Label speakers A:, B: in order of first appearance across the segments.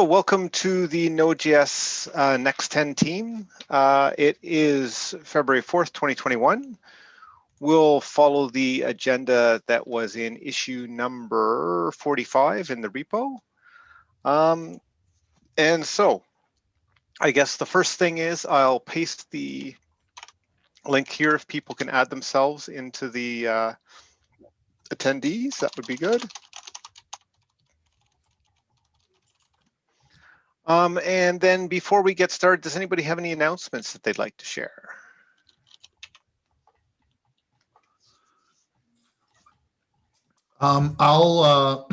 A: So welcome to the Node.js Next 10 team. It is February 4th, 2021. We'll follow the agenda that was in issue number 45 in the repo. And so I guess the first thing is I'll paste the link here if people can add themselves into the attendees, that would be good. And then before we get started, does anybody have any announcements that they'd like to share?
B: I'll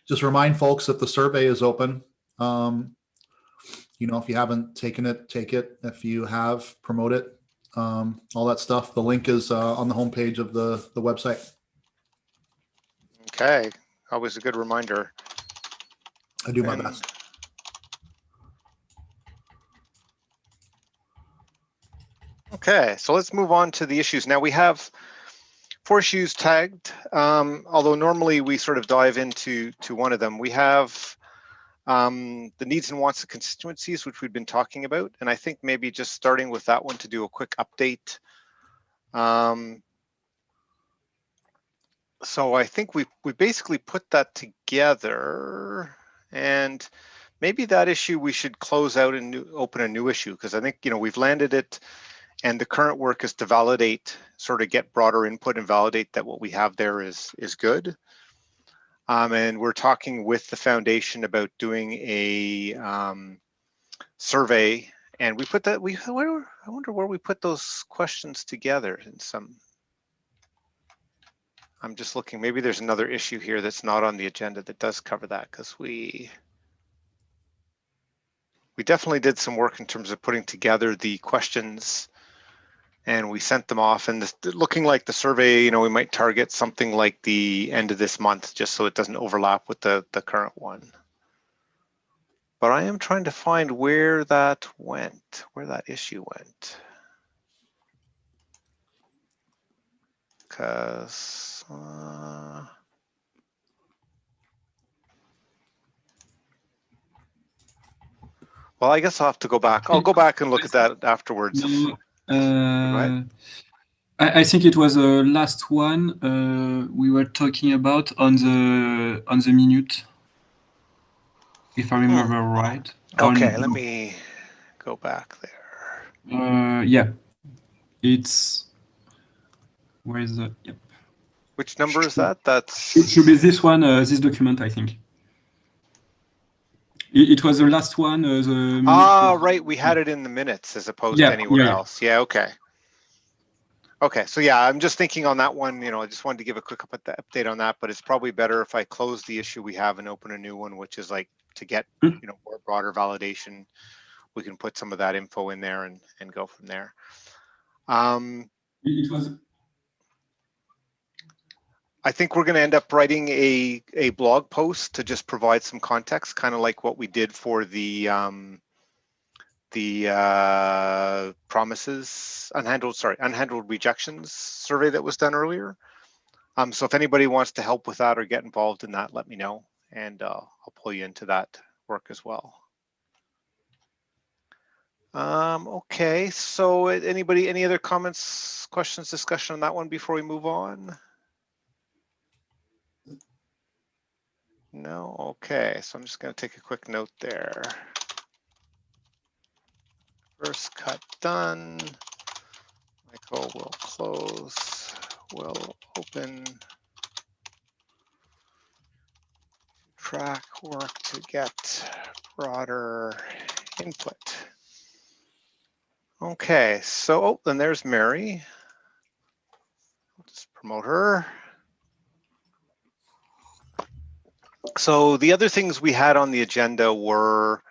B: just remind folks that the survey is open. You know, if you haven't taken it, take it. If you have, promote it. All that stuff. The link is on the homepage of the website.
A: Okay, always a good reminder.
B: I do my best.
A: Okay, so let's move on to the issues. Now we have 4 issues tagged, although normally we sort of dive into one of them. We have the needs and wants of constituencies, which we've been talking about, and I think maybe just starting with that one to do a quick update. So I think we basically put that together, and maybe that issue we should close out and open a new issue, because I think, you know, we've landed it. And the current work is to validate, sort of get broader input and validate that what we have there is good. And we're talking with the foundation about doing a survey. And we put that, I wonder where we put those questions together in some. I'm just looking, maybe there's another issue here that's not on the agenda that does cover that, because we definitely did some work in terms of putting together the questions. And we sent them off, and looking like the survey, you know, we might target something like the end of this month, just so it doesn't overlap with the current one. But I am trying to find where that went, where that issue went. Because, well, I guess I'll have to go back. I'll go back and look at that afterwards. Go ahead.
C: I think it was the last one we were talking about on the minute, if I remember right.
A: Okay, let me go back there.
C: Yeah, it's where is the yep.
A: Which number is that? That's
C: it should be this one, this document, I think. It was the last one.
A: Right, we had it in the minutes as opposed to anywhere else. Yeah, okay. Okay, so yeah, I'm just thinking on that one, you know, I just wanted to give a quick update on that, but it's probably better if I close the issue we have and open a new one, which is like to get, you know, more broader validation. We can put some of that info in there and go from there.
C: It was.
A: I think we're going to end up writing a blog post to just provide some context, kind of like what we did for the promises, unhandled rejections survey that was done earlier. So if anybody wants to help with that or get involved in that, let me know, and I'll pull you into that work as well. Okay, so anybody, any other comments, questions, discussion on that one before we move on? No, okay, so I'm just going to take a quick note there. First cut done. Michael will close, will open. Track work to get broader input. Okay, so then there's Mary. I'll just promote her. So the other things we had on the agenda were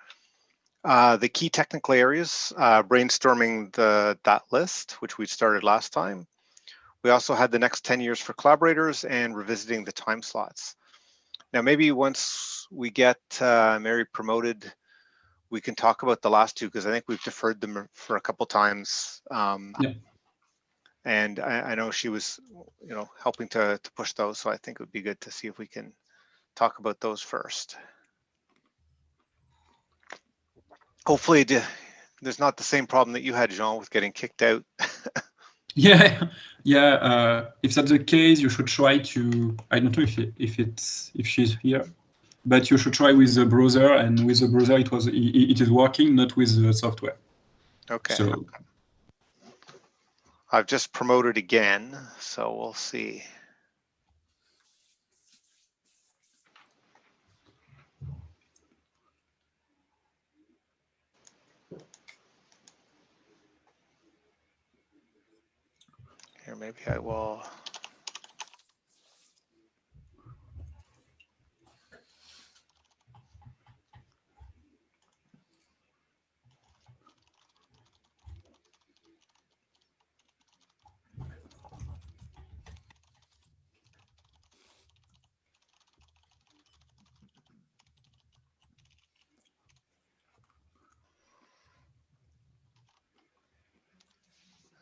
A: the key technical areas, brainstorming that list, which we started last time. We also had the next 10 years for collaborators and revisiting the time slots. Now, maybe once we get Mary promoted, we can talk about the last two, because I think we've deferred them for a couple times. And I know she was, you know, helping to push those, so I think it would be good to see if we can talk about those first. Hopefully there's not the same problem that you had, Jean, with getting kicked out.
C: Yeah, yeah. If that's the case, you should try to. I don't know if she's here, but you should try with the browser, and with the browser it is working, not with the software.
A: Okay.
C: So
A: I've just promoted again, so we'll see. Here, maybe I will.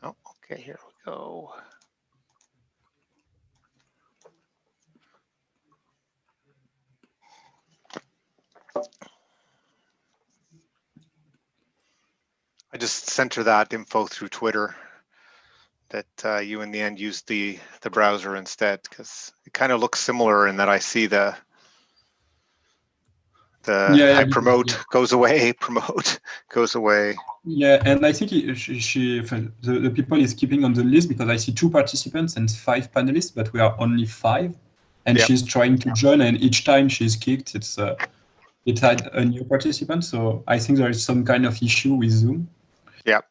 A: Oh, okay, here we go. I just sent her that info through Twitter that you in the end used the browser instead, because it kind of looks similar in that I see the I promote goes away, promote goes away.
C: Yeah, and I think the people is keeping on the list because I see 2 participants and 5 panelists, but we are only 5, and
A: Yep.
C: she's trying to join, and each time she's kicked, it had a new participant. So I think there is some kind of issue with Zoom.
A: Yep.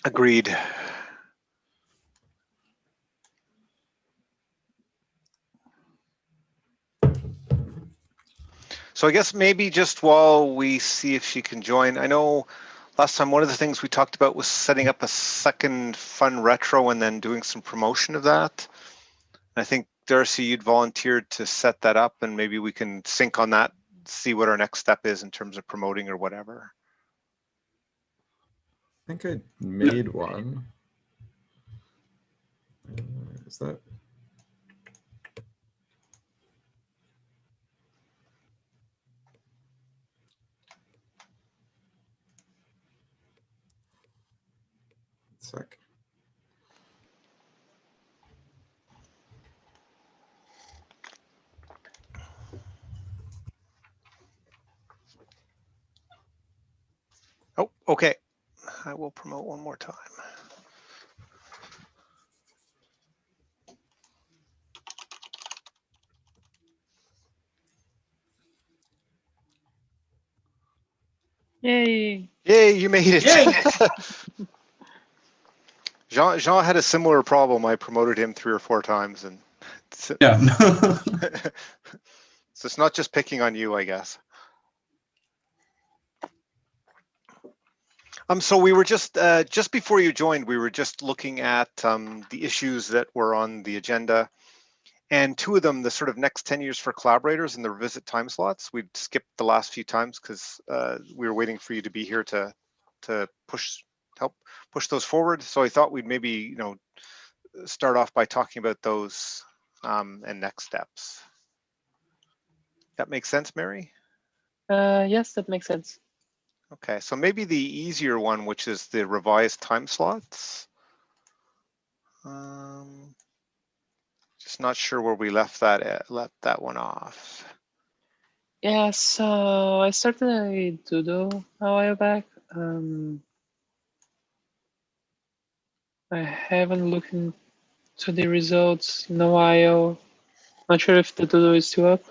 A: Agreed. So I guess maybe just while we see if she can join, I know last time one of the things we talked about was setting up a second fun retro and then doing some promotion of that. I think Darcy, you'd volunteered to set that up, and maybe we can sync on that, see what our next step is in terms of promoting or whatever.
D: I think I made one. Is that? Sec.
A: Oh, okay. I will promote one more time.
E: Yay!
A: Yay, you made it.
C: Yay!
A: Jean had a similar problem. I promoted him 3 or 4 times, and
C: Yeah.
A: so it's not just picking on you, I guess. So we were just before you joined, we were just looking at the issues that were on the agenda, and 2 of them, the sort of next 10 years for collaborators and the revisit time slots. We'd skipped the last few times because we were waiting for you to be here to help push those forward. So I thought we'd maybe start off by talking about those and next steps. That makes sense, Mary?
E: Yes, that makes sense.
A: Okay, so maybe the easier one, which is the revised time slots. Just not sure where we left that one off.
E: Yeah, so I started a doodle a while back. I haven't looked into the results in a while. Not sure if the doodle is still up.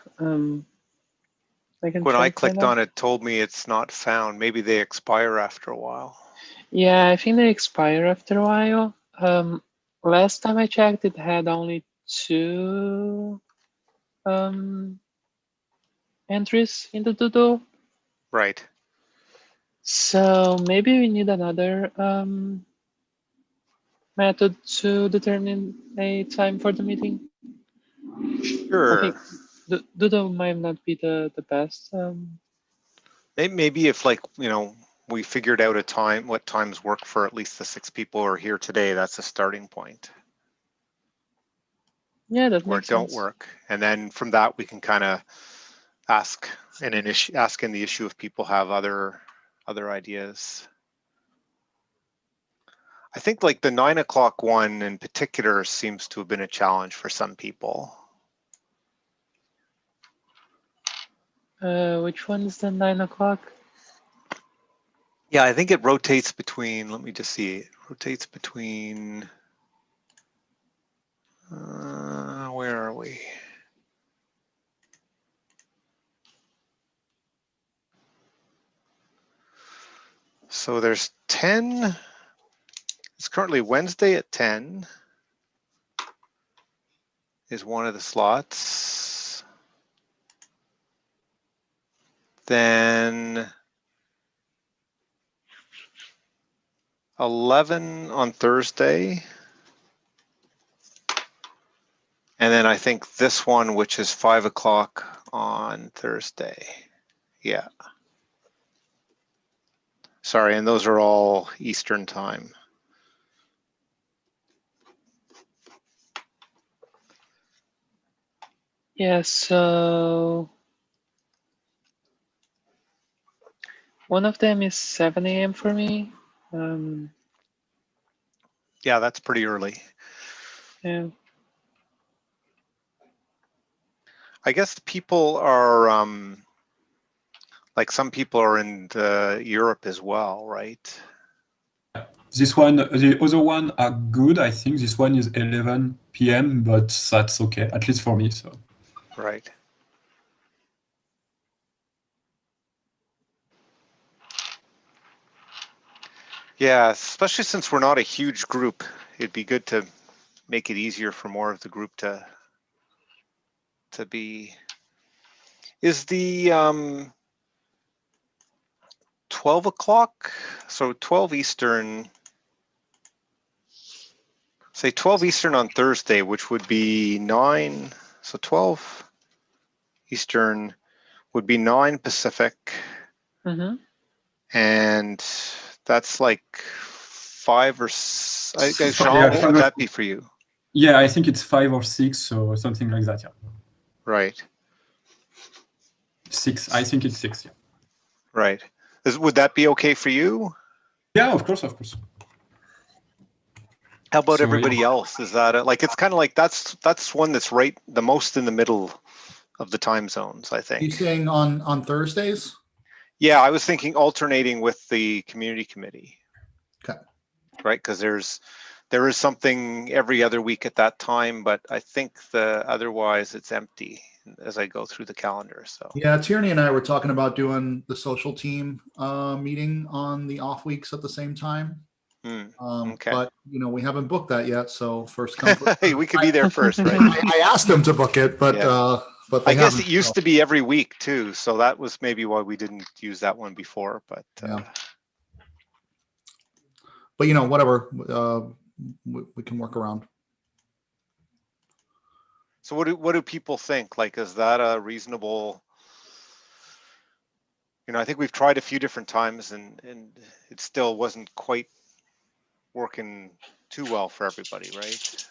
A: When I clicked on it, told me it's not found. Maybe they expire after a while.
E: Yeah, I think they expire after a while. Last time I checked, it had only 2 entries in the doodle.
A: Right.
E: So maybe we need another method to determine a time for the meeting.
A: Sure.
E: I think doodle might not be the best.
A: Maybe if we figured out a time, what times work for at least the 6 people who are here today, that's a starting point.
E: Yeah, that makes sense.
A: Or don't work. And then from that, we can kind of ask in an issue, ask in the issue if people have other ideas. I think like the 9 o'clock one in particular seems to have been a challenge for some people.
E: Which one is the 9 o'clock?
A: Yeah, I think it rotates between, let me just see, it rotates between, where are we? So there's 10, it's currently Wednesday at 10 is one of the slots. Then 11 on Thursday. And then I think this one, which is 5 o'clock on Thursday. Yeah. Sorry, and those are all Eastern time.
E: Yeah, so one of them is 7 a.m. for me.
A: Yeah, that's pretty early.
E: Yeah.
A: I guess people are, like some people are in Europe as well, right?
C: This one, the other one are good. I think this one is 11 p.m., but that's okay, at least for me. So.
A: Right. Yeah, especially since we're not a huge group, it'd be good to make it easier for more of the group to be. Is the 12 o'clock, so 12 Eastern, say 12 Eastern on Thursday, which would be 9, so 12 Eastern would be 9 Pacific.
E: Mm-hmm.
A: And that's like 5 or Jean,
C: Yeah,
A: what would that be for you?
C: Yeah, I think it's 5 or 6 or something like that. Yeah.
A: Right.
C: 6. I think it's 6. Yeah.
A: Right. Would that be okay for you?
C: Yeah, of course, of course.
A: How about
C: So,
A: everybody
C: yeah.
A: else? Is that like, it's kind of like that's one that's right the most in the middle of the time zones, I think.
B: You saying on Thursdays?
A: Yeah, I was thinking alternating with the community committee.
B: Okay.
A: Right, because there is something every other week at that time, but I think otherwise it's empty as I go through the calendar. So
B: Yeah, Tierney and I were talking about doing the social team meeting on the off weeks at the same time.
A: okay.
B: But we haven't booked that yet, so first come. First
A: Hey, we could be there first, right?
B: I asked them to book it, but
A: Yeah.
B: but they
A: I guess
B: haven't,
A: it used
B: so.
A: to be every week too, so that was maybe why we didn't use that one before. But
B: Yeah. But whatever, we can work around.
A: So what do people think? Like, is that a reasonable? I think we've tried a few different times, and it still wasn't quite working too well for everybody, right?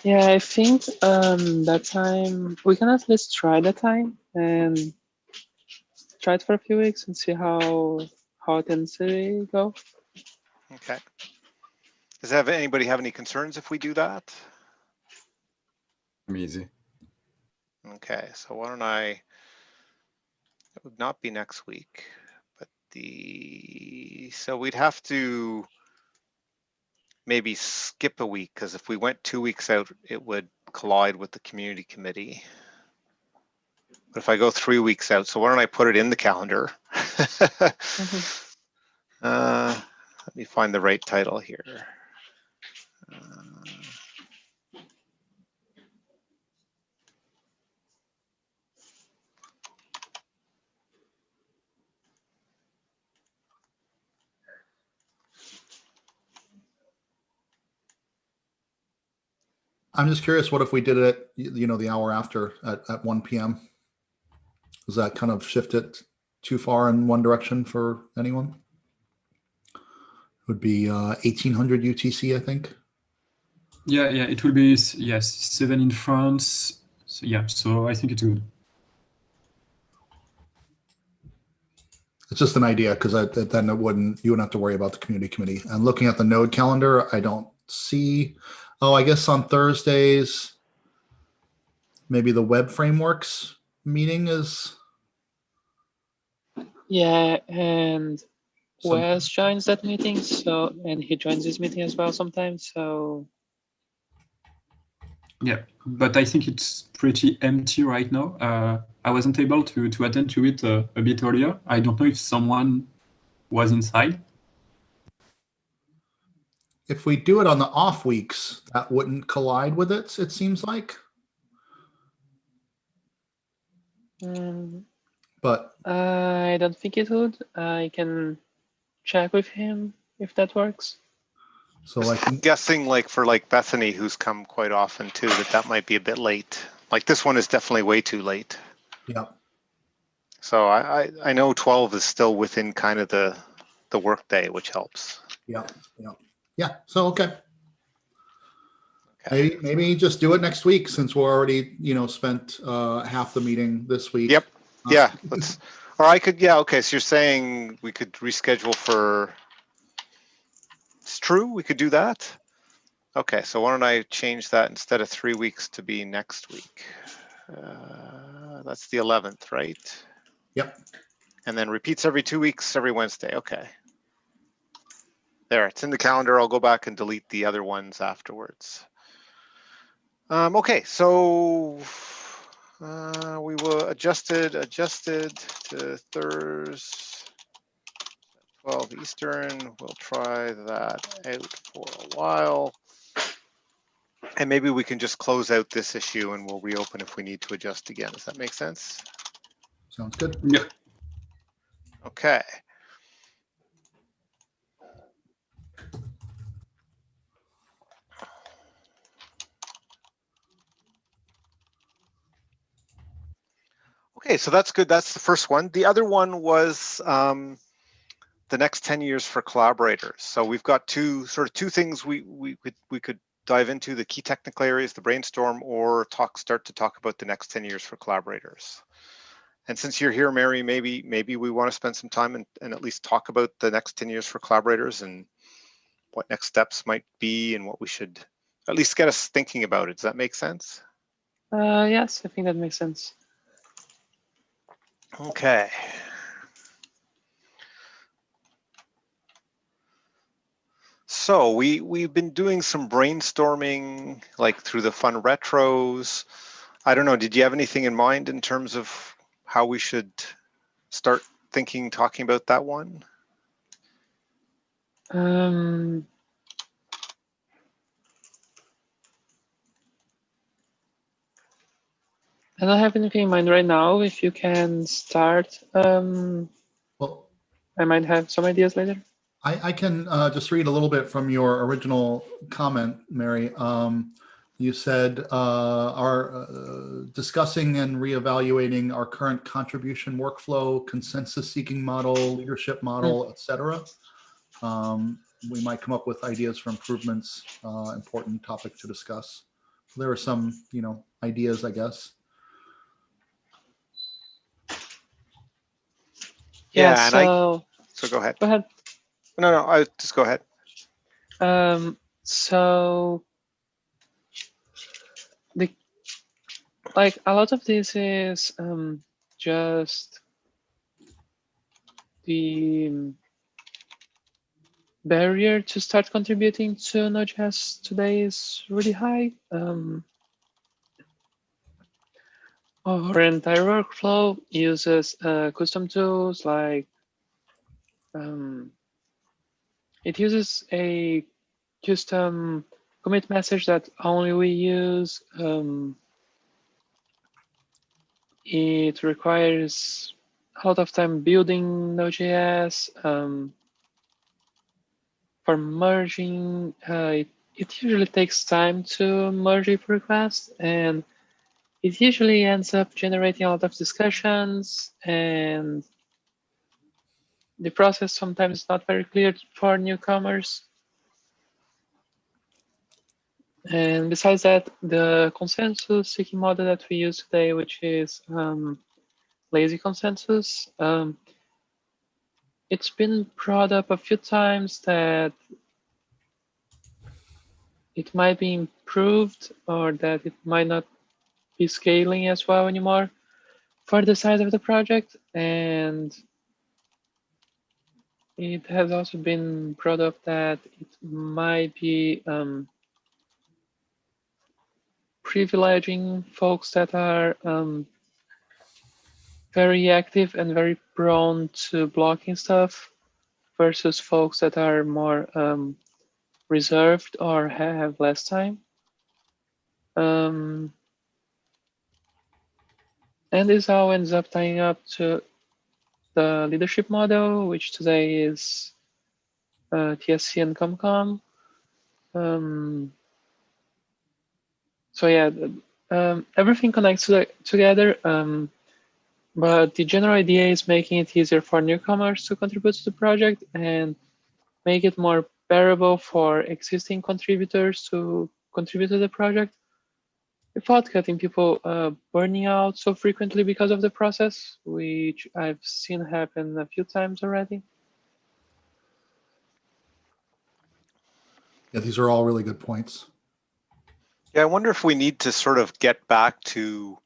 E: Yeah, I think that time we can at least try the time and try it for a few weeks and see how intensity go.
A: Okay. Does anybody have any concerns if we do that?
D: I'm easy.
A: Okay, so why don't it would not be next week, but so we'd have to maybe skip a week, because if we went 2 weeks out, it would collide with the community committee. But if I go 3 weeks out, so why don't I put it in the calendar? Let me find the right title here.
B: I'm just curious, what if we did it, the hour after at 1 p.m.? Does that kind of shift it too far in one direction for anyone? It would be 1800 UTC, I think.
C: Yeah, it will be, yes, 7 in France, So yeah, so I think it's good.
B: It's just an idea because then you wouldn't have to worry about the community. And looking at the Node calendar, I don't see. Oh, I guess on Thursdays, maybe the web frameworks meeting is.
E: Yeah, and
B: Some-
E: Wes joins that meeting, so and he joins this meeting as well sometimes. So
C: Yeah, but I think it's pretty empty right now. I wasn't able to attend to it a bit earlier. I don't know if someone was inside.
B: If we do it on the off weeks, that wouldn't collide with it. It seems like, but
E: I don't think it would. I can check with him if that works.
B: so like
A: Guessing like for like Bethany, who's come quite often too, that might be a bit late. Like this one is definitely way too late.
B: yeah.
A: So I know 12 is still within kind of the work day, which helps.
B: Yeah. So okay.
A: Okay.
B: Maybe just do it next week since we're already spent half the meeting this week.
A: Yep. Yeah. Let's. Or I could. Yeah. Okay. So you're saying we could reschedule for. It's true. We could do that. Okay. So why don't I change that instead of 3 weeks to be next week? That's the 11th, right?
B: Yep.
A: And then repeats every 2 weeks, every Wednesday. Okay. There, it's in the calendar. I'll go back and delete the other ones afterwards. Okay, so we will adjusted to Thursday, 12 Eastern. We'll try that out for a while. And maybe we can just close out this issue and we'll reopen if we need to adjust again. Does that make sense?
B: Sounds good.
C: Yeah.
A: Okay. Okay, so that's good. That's the first one. The other one was the next 10 years for collaborators. So we've got two things we could dive into: the key technical areas, the brainstorm, or start to talk about the next 10 years for collaborators. And since you're here, Mary, maybe we want to spend some time and at least talk about the next 10 years for collaborators and what next steps might be and what we should at least get us thinking about it. Does that make sense?
E: Yes, I think that makes sense.
A: Okay. So we've been doing some brainstorming, like through the fun retros. I don't know, did you have anything in mind in terms of how we should start talking about that one?
E: I don't have anything in mind right now. If you can start,
B: Well,
E: I might have some ideas later.
B: I can just read a little bit from your original comment, Mary. You said our discussing and reevaluating our current contribution workflow, consensus-seeking model, leadership model, etc. We might come up with ideas for improvements. Important topic to discuss. There are some, ideas, I guess.
E: Yeah.
A: So go ahead.
E: Go ahead.
A: No, I just go ahead.
E: So a lot of this is just the barrier to start contributing to Node.js today is really high. Our entire workflow uses custom tools like it uses a custom commit message that only we use. It requires a lot of time building Node.js. For merging, it usually takes time to merge a request, and it usually ends up generating a lot of discussions, and the process sometimes is not very clear for newcomers. And besides that, the consensus seeking model that we use today, which is lazy consensus, it's been brought up a few times that it might be improved or that it might not be scaling as well anymore for the size of the project. And it has also been brought up that it might be privileging folks that are very active and very prone to blocking stuff versus folks that are more reserved or have less time. And this all ends up tying up to the leadership model, which today is TSC and ComCom. So yeah, everything connects together, but the general idea is making it easier for newcomers to contribute to the project and make it more bearable for existing contributors to contribute to the project without getting people burning out so frequently because of the process, which I've seen happen a few times already.
B: Yeah, these are all really good points.
A: Yeah, I wonder if we need to sort of get back to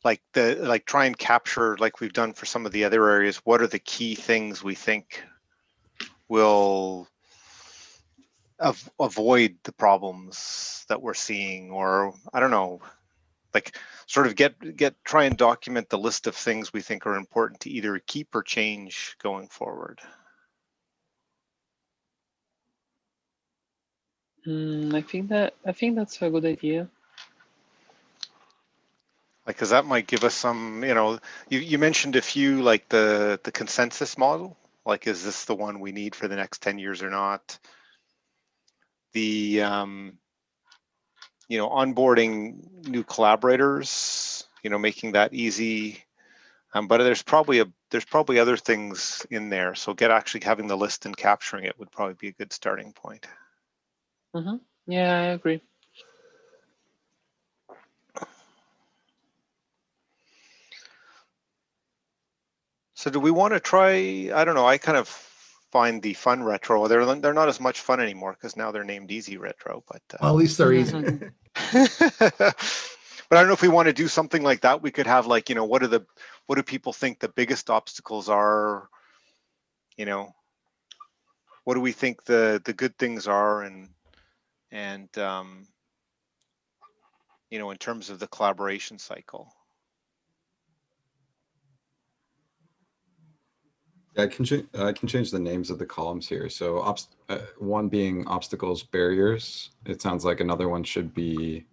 A: like try and capture, like we've done for some of the other areas, what are the key things we think will avoid the problems that we're seeing, or I don't know, like sort of try and document the list of things we think are important to either keep or change going forward.
E: I think that's a good idea.
A: Like, because that might give us some, you mentioned a few, like the consensus model, like, is this the one we need for the next 10 years or not? The, onboarding new collaborators, making that easy. But there's probably other things in there. So actually having the list and capturing it would probably be a good starting point.
E: Mm-hmm. Yeah, I agree.
A: So do we want to try, I don't know, I kind of find the fun retro, they're not as much fun anymore because now they're named easy retro, but
B: Well, at least they're easy.
A: But I don't know if we want to do something like that. We could have like, what do people think the biggest obstacles are? What do we think the good things are, and in terms of the collaboration cycle.
D: Yeah, I can change the names of the columns here. So one being obstacles, barriers. It sounds like another one should be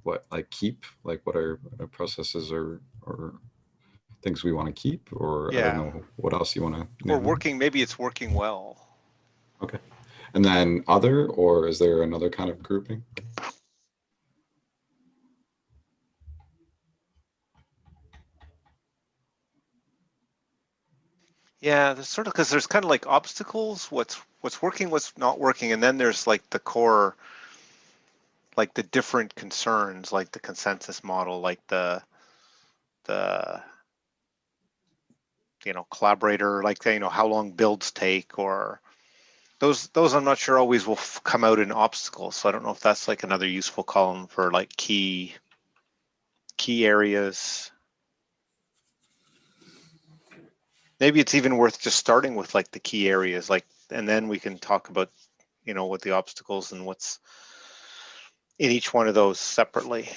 D: what, like keep, like what are processes or things we want to keep, or I don't know what else you want to.
A: Or working, maybe it's working well.
D: Okay. And then other, or is there another kind of grouping?
A: Yeah, there's sort of, because there's kind of like obstacles, what's working, what's not working, and then there's like the core, like the different concerns, like the consensus model, like the collaborator, like how long builds take, or those I'm not sure always will come out in obstacles. So I don't know if that's like another useful column for like key areas. Maybe it's even worth just starting with like the key areas, like, and then we can talk about, what the obstacles and what's in each one of those separately.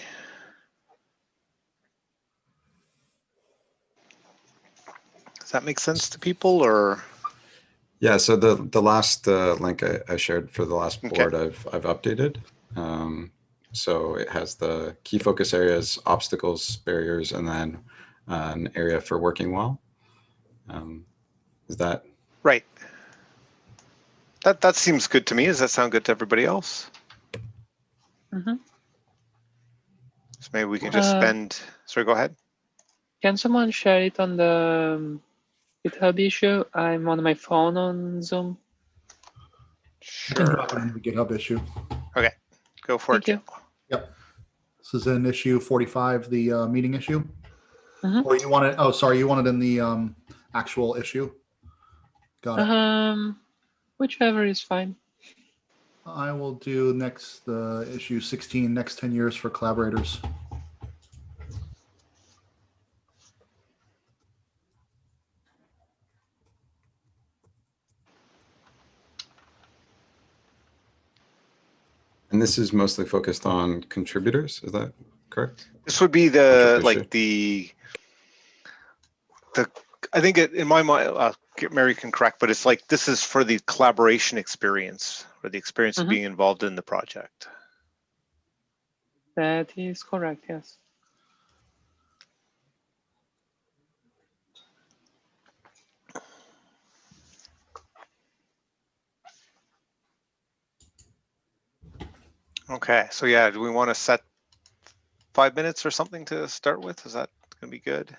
A: Does that make sense to people, or?
D: Yeah, so the last link I shared for the last board, okay. I've updated. So it has the key focus areas, obstacles, barriers, and then an area for working well. Is that
A: right? That seems good to me. Does that sound good to everybody else?
E: Mm-hmm.
A: So maybe we can just spend. Sorry, go ahead.
E: Can someone share it on the GitHub issue? I'm on my phone on Zoom.
B: I can drop it
A: Sure.
B: in the GitHub issue.
A: Okay, go for
E: Thank
A: it,
E: you.
A: Joe.
B: Yep. This is in issue 45, the meeting issue.
E: Mhm.
B: Or you want it? Oh, sorry, you want it in the actual issue. Got it.
E: Whichever is fine.
B: I will do next issue 16, next 10 years for collaborators.
D: And this is mostly focused on contributors. Is that correct?
A: This would be
D: Contribution.
A: the I think in my mind, Mary can correct, but it's like this is for the collaboration experience or the experience of
E: Mhm.
A: being involved in the project.
E: That is correct, yes.
A: Okay, so yeah, do we want to set 5 minutes or something to start with? Is that going to be good?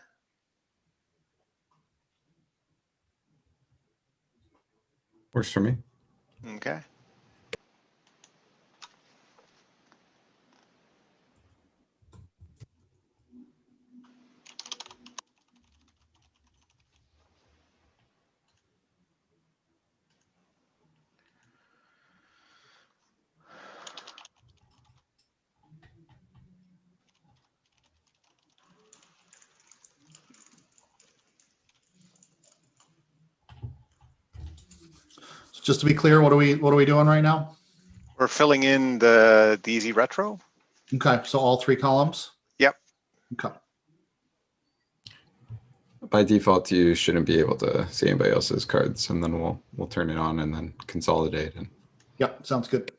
D: Works for me.
A: Okay.
B: So just to be clear, what are we doing right now?
A: We're filling in the easy retro.
B: Okay, so all 3 columns.
A: Yep.
B: Okay.
D: By default, you shouldn't be able to see anybody else's cards, and then we'll turn it on and then consolidate. And
B: Yep, sounds good.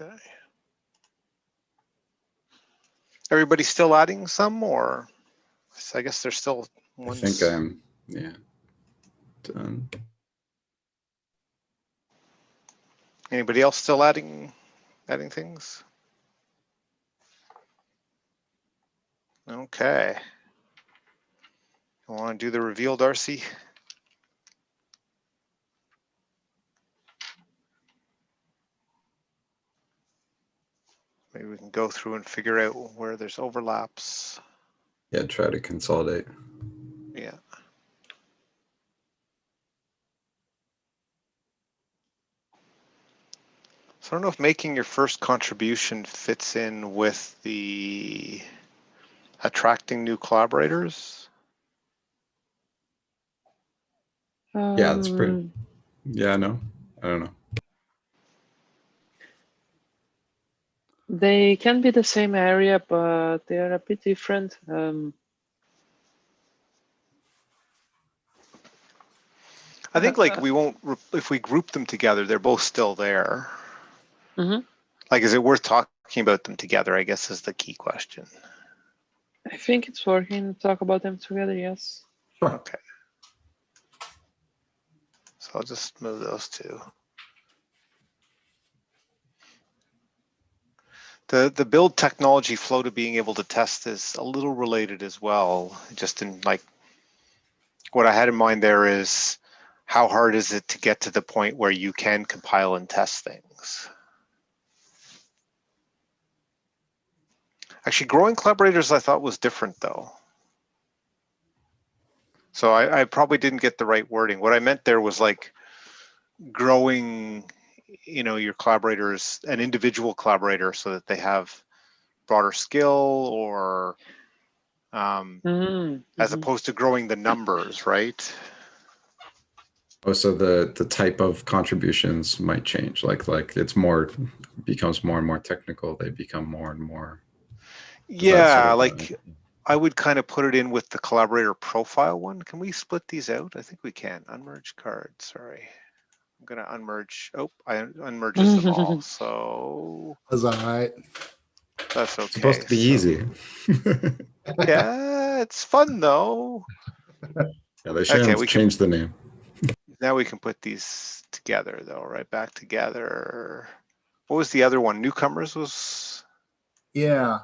A: Okay. Everybody still adding some, or I guess there's still ones.
D: I think I'm, yeah, done.
A: Anybody else still adding things? Okay. You want to do the reveal, Darcy? Maybe we can go through and figure out where there's overlaps.
D: Yeah, try to consolidate.
A: Yeah. So I don't know if making your first contribution fits in with the attracting new collaborators.
D: Yeah, it's pretty. Yeah, no, I don't know.
E: They can be the same area, but they are a bit different.
A: I think like we won't, if we group them together, they're both still there. Like, is it worth talking about them together, I guess, is the key question.
E: I think it's working to talk about them together, yes.
B: Sure.
A: Okay. So I'll just move those two. The build technology flow to being able to test is a little related as well. Just in like, what I had in mind there is how hard is it to get to the point where you can compile and test things? Actually, growing collaborators I thought was different though. So I probably didn't get the right wording. What I meant there was like growing, you know, your collaborators, an individual collaborator, so that they have broader skill, or as opposed to growing the numbers, right?
D: Oh, so the type of contributions might change. Like it's more, becomes more and more technical. They become more and more.
A: Yeah,
D: sort of,
A: like I would kind of put it in with the collaborator profile one. Can we split these out? I think we can. Unmerge cards. Sorry, I'm gonna unmerge. Oh, I unmerges them all. So
B: That's all right.
A: that's okay.
D: It's supposed to be easy.
A: Yeah, it's fun though.
D: Yeah, they should have changed the name.
A: Now we can put these together though, right back together. What was the other one? Newcomers was?
B: Yeah.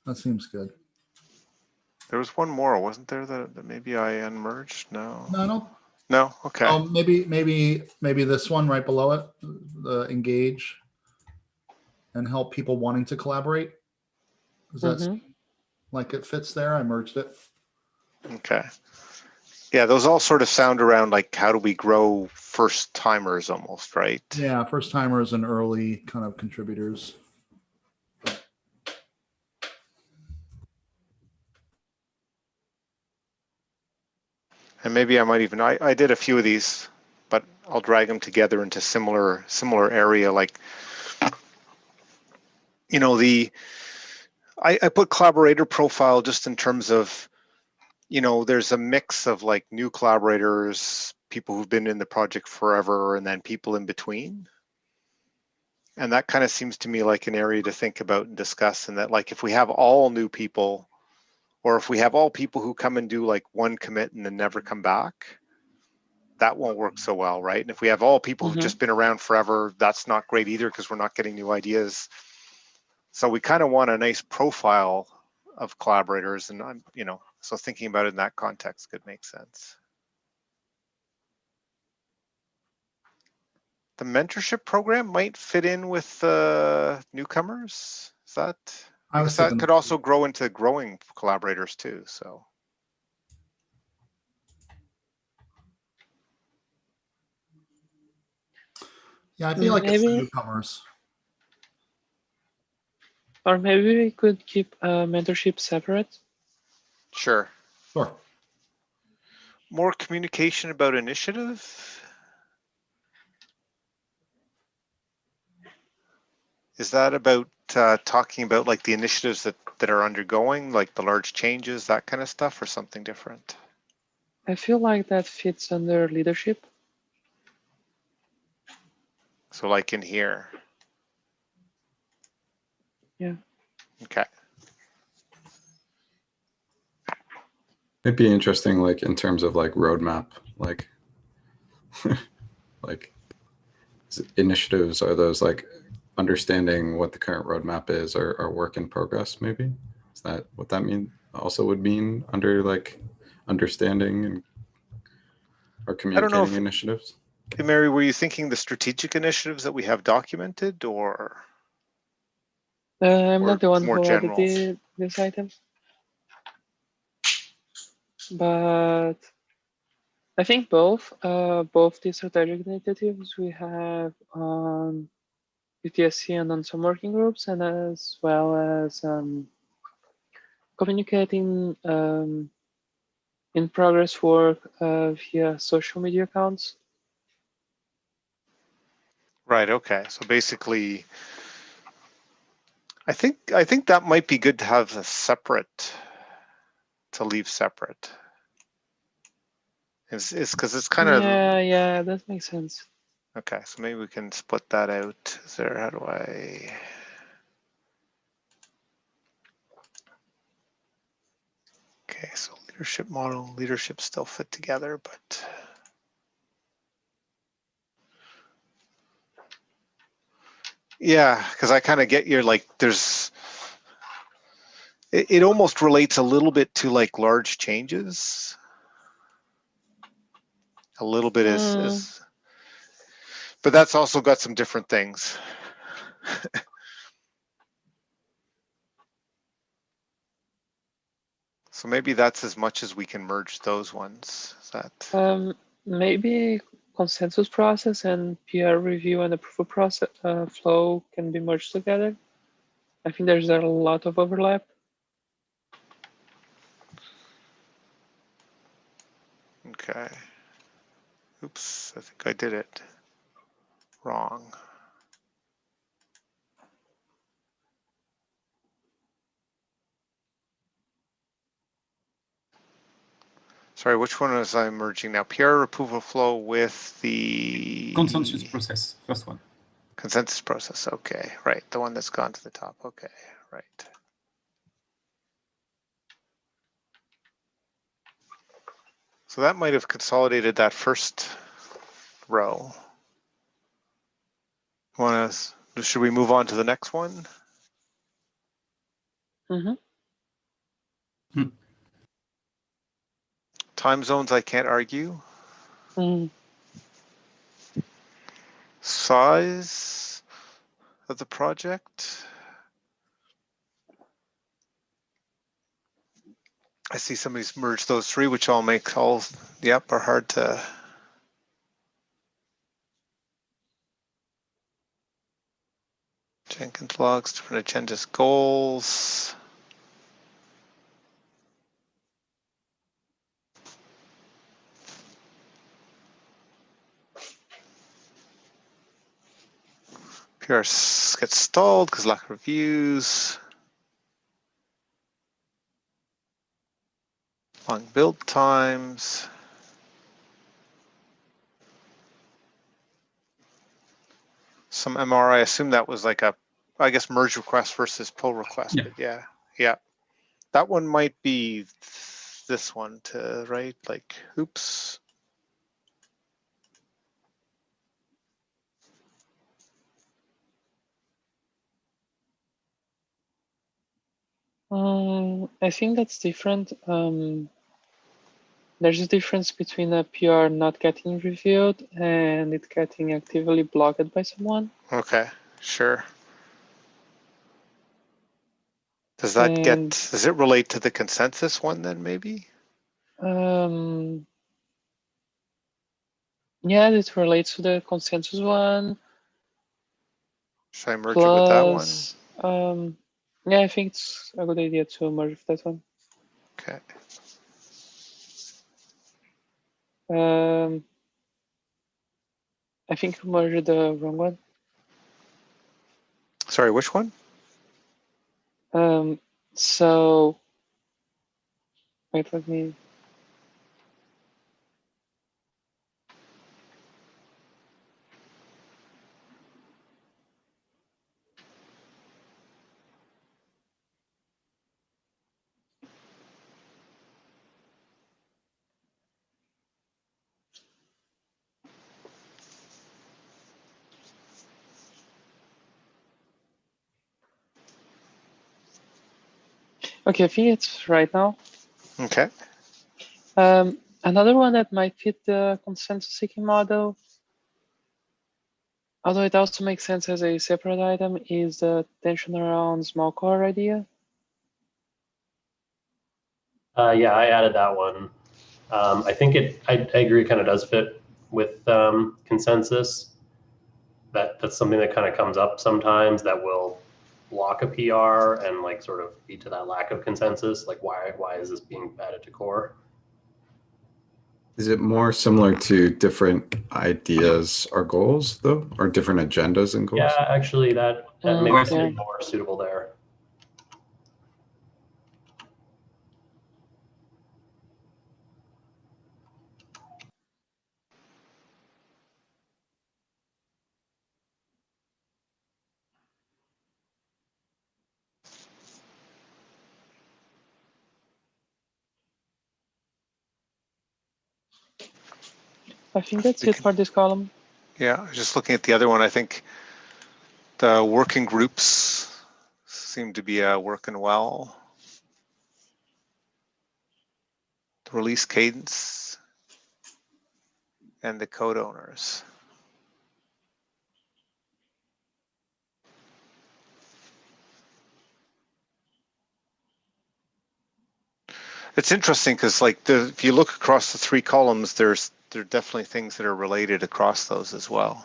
B: That seems good.
A: There was one more, wasn't there, that maybe I unmerged? No.
B: No, I don't.
A: No? Okay.
B: Maybe this one right below it, the engage and help people wanting to collaborate. Does that like it fits there? I merged it.
A: Okay. Yeah, those all sort of sound around like how do we grow first timers almost, right?
B: Yeah, first timers and early kind of contributors.
A: And maybe I might even, I did a few of these, but I'll drag them together into similar area. Like, you know, I put collaborator profile just in terms of, you know, there's a mix of like new collaborators, people who've been in the project forever, and then people in between. And that kind of seems to me like an area to think about and discuss. And that, like, if we have all new people, or if we have all people who come and do like one commit and then never come back, that won't work so well, right? And if we have all people who've just been around forever, that's not great either, because we're not getting new ideas. So we kind of want a nice profile of collaborators, and I'm, you know, so thinking about it in that context could make sense. The mentorship program might fit in with newcomers. Is that? I guess that could also grow into growing collaborators too. So.
B: Yeah, I feel like it's the newcomers.
E: Or maybe we could keep mentorship separate.
A: Sure.
B: Sure.
A: More communication about initiative. Is that about talking about like the initiatives that are undergoing, like the large changes, that kind of stuff, or something different?
E: I feel like that fits under leadership.
A: So like in here.
E: Yeah.
A: Okay.
D: It'd be interesting, like in terms of like roadmap, like like initiatives, are those like understanding what the current roadmap is, or work in progress? Maybe is that what that mean? Also would mean under like understanding and or
A: I don't know
D: communicating
A: if,
D: initiatives.
A: Mary, were you thinking the strategic initiatives that we have documented, or
E: I'm
A: Or
E: not the one
A: more
E: who
A: general?
E: edited this item, but I think both the strategic initiatives we have on UTSC and on some working groups, and as well as communicating in progress work via social media accounts.
A: Right. Okay. So basically, I think that might be good to have a separate, to leave separate. It's because it's kind of
E: Yeah, that makes sense.
A: okay. So maybe we can split that out. Is there? How do I? Okay. So leadership model, leadership still fit together, but. Yeah, because I kind of get your like. There's. It almost relates a little bit to like large changes. A little bit is, but that's also got some different things. So maybe that's as much as we can merge those ones. Is that?
E: Maybe consensus process and PR review and approval process flow can be merged together. I think there's a lot of overlap.
A: Okay. Oops, I think I did it wrong. Sorry, which one was I merging now? PR approval flow with the
C: Consensus process, first one.
A: Consensus process. Okay, right. The one that's gone to the top. Okay, right. So that might have consolidated that first row. Should we move on to the next one?
E: Mm-hmm.
A: Time zones, I can't argue.
E: Mm.
A: Size of the project. I see somebody's merged those three, which all make all, yep, are hard to. Jenkins logs, different agendas, goals. PR gets stalled because lack of reviews. Long build times. Some MR, I assume that was like a, I guess, merge request versus pull request,
C: Yeah.
A: but yeah. That one might be this one to, right? Like, oops.
E: I think that's different. There's a difference between a PR not getting reviewed and it getting actively blocked by someone.
A: Okay, sure. Does it relate to the consensus one then maybe?
E: Yeah, this relates to the consensus one.
A: Should I merge it with that one?
E: Yeah, I think it's a good idea to merge with that one.
A: Okay.
E: I think we merged the wrong one.
A: Sorry, which one?
E: So wait, let me. Okay, I think it's right now.
A: Okay.
E: Another one that might fit the consensus seeking model, although it also makes sense as a separate item, is the tension around small core idea.
F: Yeah, I added that one. I think I agree, kind of does fit with consensus. That's something that kind of comes up sometimes that will block a PR and like sort of lead to that lack of consensus. Like why is this being added to core?
D: Is it more similar to different ideas or goals though, or different agendas and goals?
F: Yeah, actually that
E: Mm,
F: makes
E: yeah.
F: it more suitable there.
E: I think that's it for this column.
A: Yeah, just looking at the other one, I think the working groups seem to be working well. The release cadence and the code owners. It's interesting because like if you look across the three columns, there are definitely things that are related across those as well.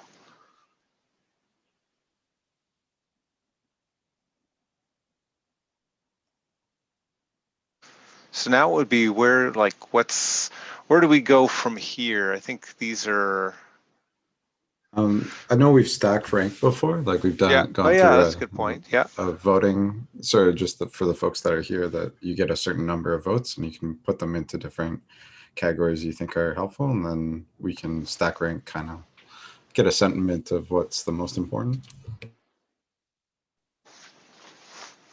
A: So now it would be where do we go from here? I think these are.
D: I know we've stack ranked before, like we've gone through
A: that's a good point. Yeah.
D: a voting, sort of just for the folks that are here, that you get a certain number of votes and you can put them into different categories you think are helpful, and then we can stack rank, kind of get a sentiment of what's the most important.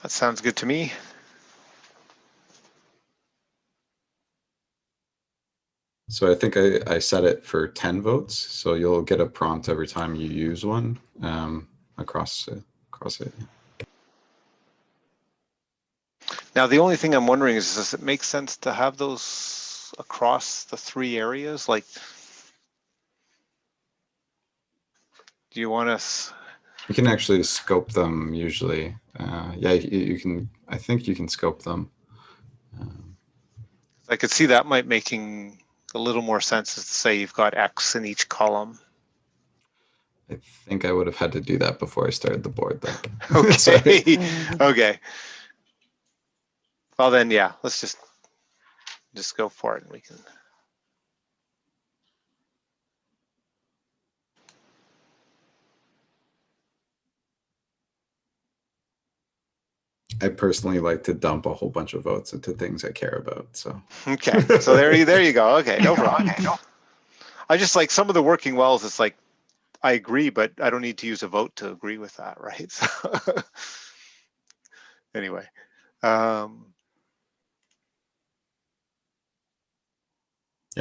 A: That sounds good to me.
D: So I think I set it for 10 votes. So you'll get a prompt every time you use one across it.
A: Now, the only thing I'm wondering is, does it make sense to have those across the three areas? Like, do you want us?
D: You can actually scope them usually. Yeah, you can. I think you can scope them.
A: I could see that might making a little more sense as to say you've got X in each column.
D: I think I would have had to do that before I started the board, though.
A: Okay. Okay. Well, then, yeah, let's just go for it, and we can.
D: I personally like to dump a whole bunch of votes into things I care about. So
A: Okay, so there you go. Okay, no problem. I just like some of the working wells. It's like I agree, but I don't need to use a vote to agree with that, right? So, anyway,
D: yeah,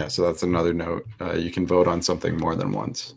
D: so that's another note. You can vote on something more than once.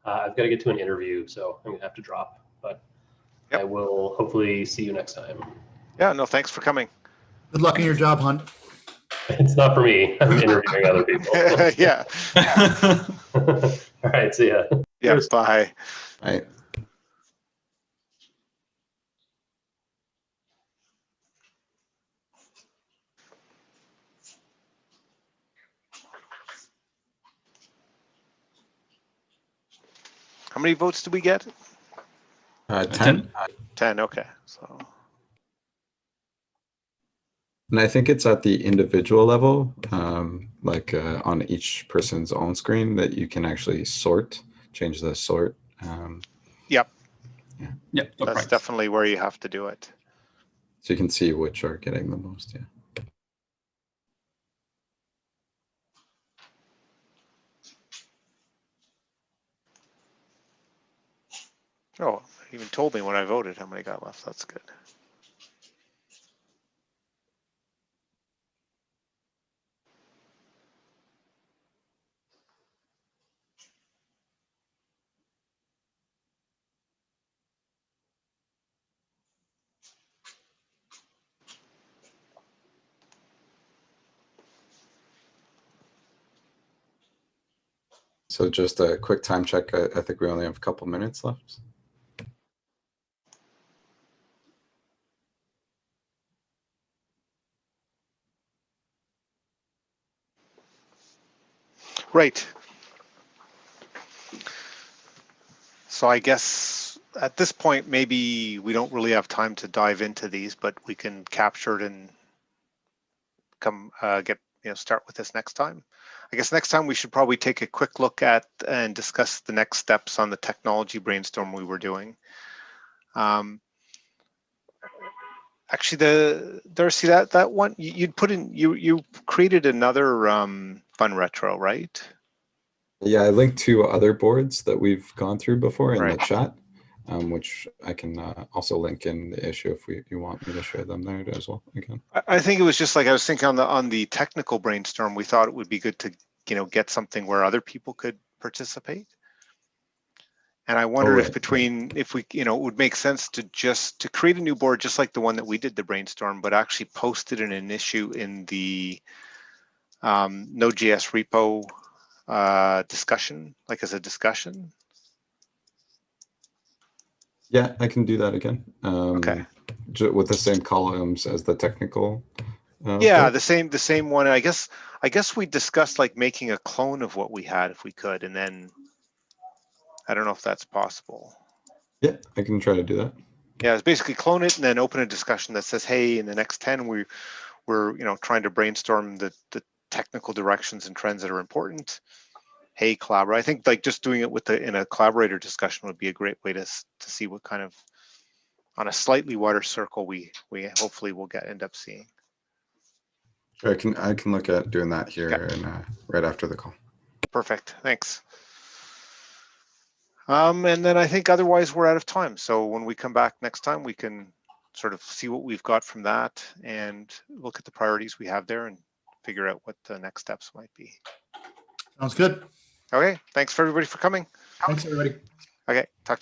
F: I've got to get to an interview, so I'm gonna have to drop. But
A: Yep.
F: I will hopefully see you next time.
A: yeah, no, thanks for coming.
B: Good luck in your job hunt.
F: It's not for me. I'm interviewing other people.
A: Yeah.
F: All right, see ya.
A: Yeah.
F: Cheers.
A: Bye.
D: Right.
A: How many votes did we get?
D: 10.
A: 10, okay. So
D: And I think it's at the individual level, like on each person's own screen, that you can actually change the sort.
A: yep,
C: Yeah, top
A: that's
C: right.
A: definitely where you have to do it.
D: So you can see which are getting the most, yeah.
A: Oh, it even told me when I voted how many got left. That's good.
D: So just a quick time check. I think we only have a couple minutes left.
A: Right. So I guess at this point, maybe we don't really have time to dive into these, but we can capture it and start with this next time. I guess next time we should probably take a quick look at and discuss the next steps on the technology brainstorm we were doing. Actually, Darcy, that one you'd put in, you created another fun retro, right?
D: Yeah, I linked to other boards that we've gone through before in the
A: Right.
D: chat, which I can also link in the issue if you want me to share them there as well again.
A: I think it was just like I was thinking on the technical brainstorm, we thought it would be good to get something where other people could participate. And I wondered if we it would make sense to create a new board just like the one that we did the brainstorm, but actually post it in an issue in the Node.js repo discussion, like as a discussion.
D: Yeah, I can do that again.
A: Okay.
D: With the same columns as the technical.
A: Yeah,
D: board.
A: the same one. I guess we discussed like making a clone of what we had if we could, and then I don't know if that's possible.
D: Yeah, I can try to do that.
A: Yeah, it's basically clone it and then open a discussion that says, hey, in the next 10, we're trying to brainstorm the technical directions and trends that are important. Hey, collaborate. I think like just doing it in a collaborator discussion would be a great way to see what kind of, on a slightly wider circle, we hopefully will end up seeing.
D: Sure, I can look at doing that here and right after the call.
A: Perfect. Thanks. And then I think otherwise we're out of time. So when we come back next time, we can sort of see what we've got from that and look at the priorities we have there and figure out what the next steps might be.
B: Sounds good.
A: Okay. Thanks for everybody for coming.
B: Thanks, everybody.
A: Okay. Talk to everybody.